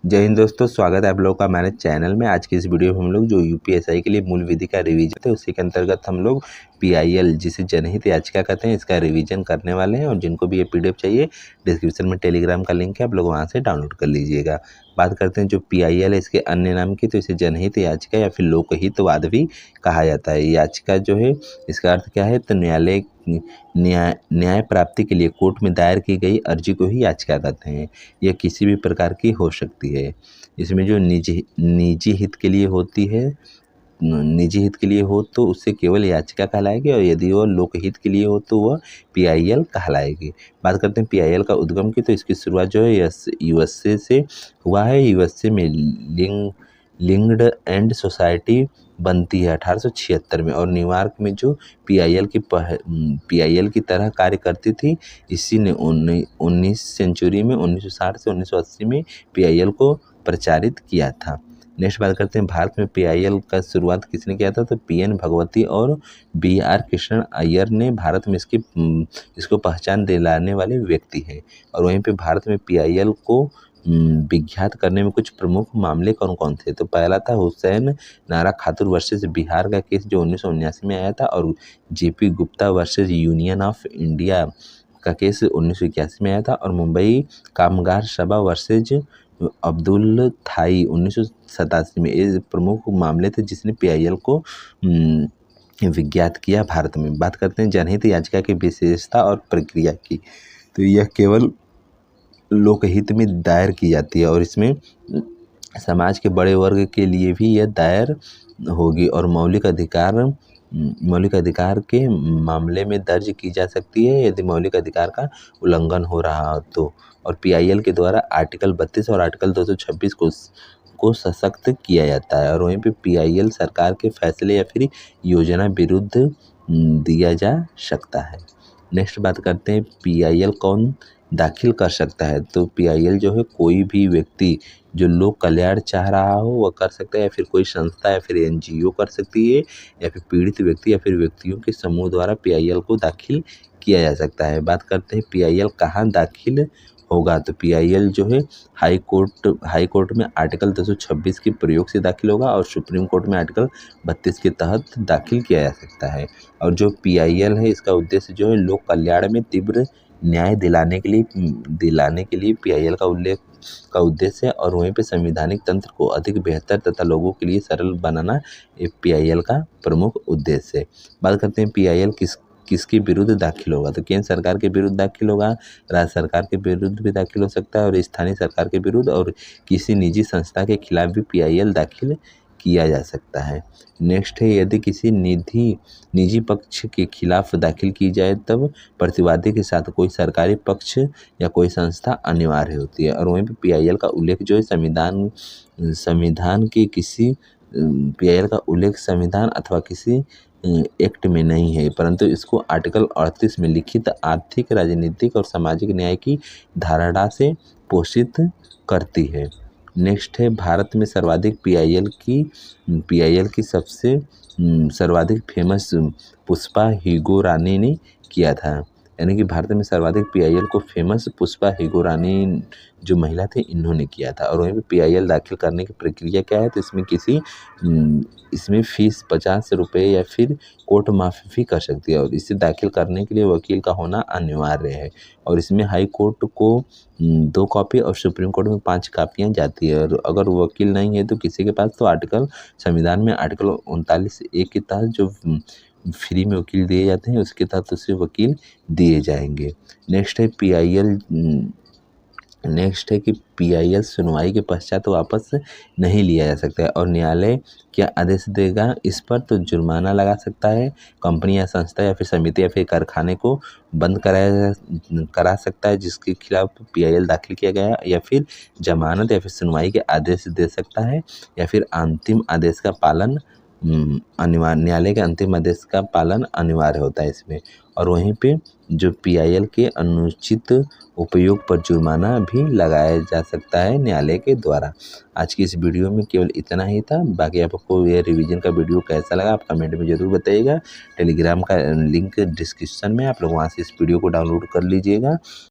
जय हिंद दोस्तों, स्वागत है आप लोगों का हमारे चैनल में। आज की इस वीडियो में हम लोग जो यूपीएसआई के लिए मूल विधि का रिवीजन है उसी के अंतर्गत हम लोग पीआईएल जिसे जनहित याचिका कहते हैं इसका रिवीजन करने वाले हैं। और जिनको भी ये पीडीएफ चाहिए डिस्क्रिप्शन में टेलीग्राम का लिंक है, आप लोग वहाँ से डाउनलोड कर लीजिएगा। बात करते हैं जो पीआईएल है इसके अन्य नाम की, तो इसे जनहित याचिका या फिर लोकहितवाद भी कहा जाता है। याचिका जो है इसका अर्थ क्या है, तो न्याय प्राप्ति के लिए कोर्ट में दायर की गई अर्जी को ही याचिका कहते हैं। यह किसी भी प्रकार की हो सकती है। इसमें जो निजी हित के लिए होती है, निजी हित के लिए हो तो उससे केवल याचिका कहलाएगी, और यदि वह लोकहित के लिए हो तो वह पीआईएल कहलाएगी। बात करते हैं पीआईएल का उद्गम की, तो इसकी शुरुआत जो है यूएसए से हुआ है। यूएसए में लिंक्ड एंड सोसाइटी बनती है 1876 में, और न्यूयॉर्क में जो पीआईएल की तरह कार्य करती थी, इसी ने 19 सेंचुरी में 1960 से 1980 में पीआईएल को प्रचारित किया था। नेक्स्ट बात करते हैं भारत में पीआईएल का शुरुआत किसने किया था, तो पीएन भगवती और बीआर कृष्णन अय्यर ने भारत में इसको पहचान दिलाने वाले व्यक्ति हैं। और वहीं पे भारत में पीआईएल को विख्यात करने में कुछ प्रमुख मामले कौन कौन थे, तो पहला था हुसैन नारा खातून वर्सेस बिहार का केस जो 1979 में आया था, और JP Gupta versus union of India का केस 1981 में आया था, और मुंबई कामगार सभा वर्सेज अब्दुल थाई 1987 में। ये प्रमुख मामले थे जिसने पीआईएल को विज्ञात किया भारत में। बात करते हैं जनहित याचिका की विशेषता और प्रक्रिया की, तो यह केवल लोकहित में दायर की जाती है, और इसमें समाज के बड़े वर्ग के लिए भी यह दायर होगी, और मौलिक अधिकार के मामले में दर्ज की जा सकती है यदि मौलिक अधिकार का उल्लंघन हो रहा हो तो। और पीआईएल के द्वारा आर्टिकल 32 और आर्टिकल 226 को सशक्त किया जाता है, और वहीं पे पीआईएल सरकार के फैसले या फिर योजना विरुद्ध दिया जा सकता है। नेक्स्ट बात करते हैं पीआईएल कौन दाखिल कर सकता है, तो पीआईएल जो है कोई भी व्यक्ति जो लोक कल्याण चाह रहा हो वह कर सकता है, या फिर कोई संस्था या फिर एनजीओ कर सकती है, या फिर पीड़ित व्यक्ति या फिर व्यक्तियों के समूह द्वारा पीआईएल को दाखिल किया जा सकता है। बात करते हैं पीआईएल कहाँ दाखिल होगा, तो पीआईएल जो है हाई कोर्ट में आर्टिकल 226 के प्रयोग से दाखिल होगा, और सुप्रीम कोर्ट में आर्टिकल 32 के तहत दाखिल किया जा सकता है। और जो पीआईएल है इसका उद्देश्य जो है लोक कल्याण में तीव्र न्याय दिलाने के लिए पीआईएल का उद्देश्य है, और वहीं पे संवैधानिक तंत्र को अधिक बेहतर तथा लोगों के लिए सरल बनाना ये पीआईएल का प्रमुख उद्देश्य है। बात करते हैं पीआईएल किसके विरुद्ध दाखिल होगा, तो केंद्र सरकार के विरुद्ध दाखिल होगा, राज्य सरकार के विरुद्ध भी दाखिल हो सकता है, और स्थानीय सरकार के विरुद्ध, और किसी निजी संस्था के खिलाफ भी पीआईएल दाखिल किया जा सकता है। नेक्स्ट है यदि किसी निजी पक्ष के खिलाफ दाखिल की जाए तब प्रतिवादी के साथ कोई सरकारी पक्ष या कोई संस्था अनिवार्य होती है। और वहीं पे पीआईएल का उल्लेख जो है संविधान के किसी पीआईएल का उल्लेख संविधान अथवा किसी एक्ट में नहीं है, परंतु इसको आर्टिकल 38 में लिखित आर्थिक, राजनीतिक और सामाजिक न्याय की धारणा से पोषित करती है। नेक्स्ट है भारत में सर्वाधिक पीआईएल की सबसे सर्वाधिक फेमस पुष्पा हीगोरानी ने किया था, यानी कि भारत में सर्वाधिक पीआईएल को फेमस पुष्पा हीगोरानी जो महिला थे इन्होंने किया था। और वहीं पे पीआईएल दाखिल करने की प्रक्रिया क्या है, तो इसमें फीस 50 रुपये या फिर कोर्ट माफ़ी भी कर सकती है, और इसे दाखिल करने के लिए वकील का होना अनिवार्य है। और इसमें हाई कोर्ट को 2 कॉपी और सुप्रीम कोर्ट में 5 कापियाँ जाती है, और अगर वकील नहीं है तो किसी के पास तो संविधान में आर्टिकल 39(1) के तहत जो फ्री में वकील दिए जाते हैं उसके तहत उसे वकील दिए जाएंगे। नेक्स्ट है कि पीआईएल सुनवाई के पश्चात वापस नहीं लिया जा सकता है, और न्यायालय क्या आदेश देगा इस पर, तो जुर्माना लगा सकता है, कंपनी या संस्था या फिर समिति या फिर कारखाने को बंद करा सकता है जिसके खिलाफ पीआईएल दाखिल किया गया, या फिर जमानत या फिर सुनवाई के आदेश दे सकता है, या फिर अंतिम आदेश का पालन अनिवार्य, न्यायालय के अंतिम आदेश का पालन अनिवार्य होता है इसमें। और वहीं पे जो पीआईएल के अनुचित उपयोग पर जुर्माना भी लगाया जा सकता है न्यायालय के द्वारा। आज की इस वीडियो में केवल इतना ही था। बाकी आपको यह रिवीजन का वीडियो कैसा लगा आप कमेंट में ज़रूर बताइएगा। टेलीग्राम का लिंक डिस्क्रिप्शन में, आप लोग वहाँ से इस वीडियो को डाउनलोड कर लीजिएगा।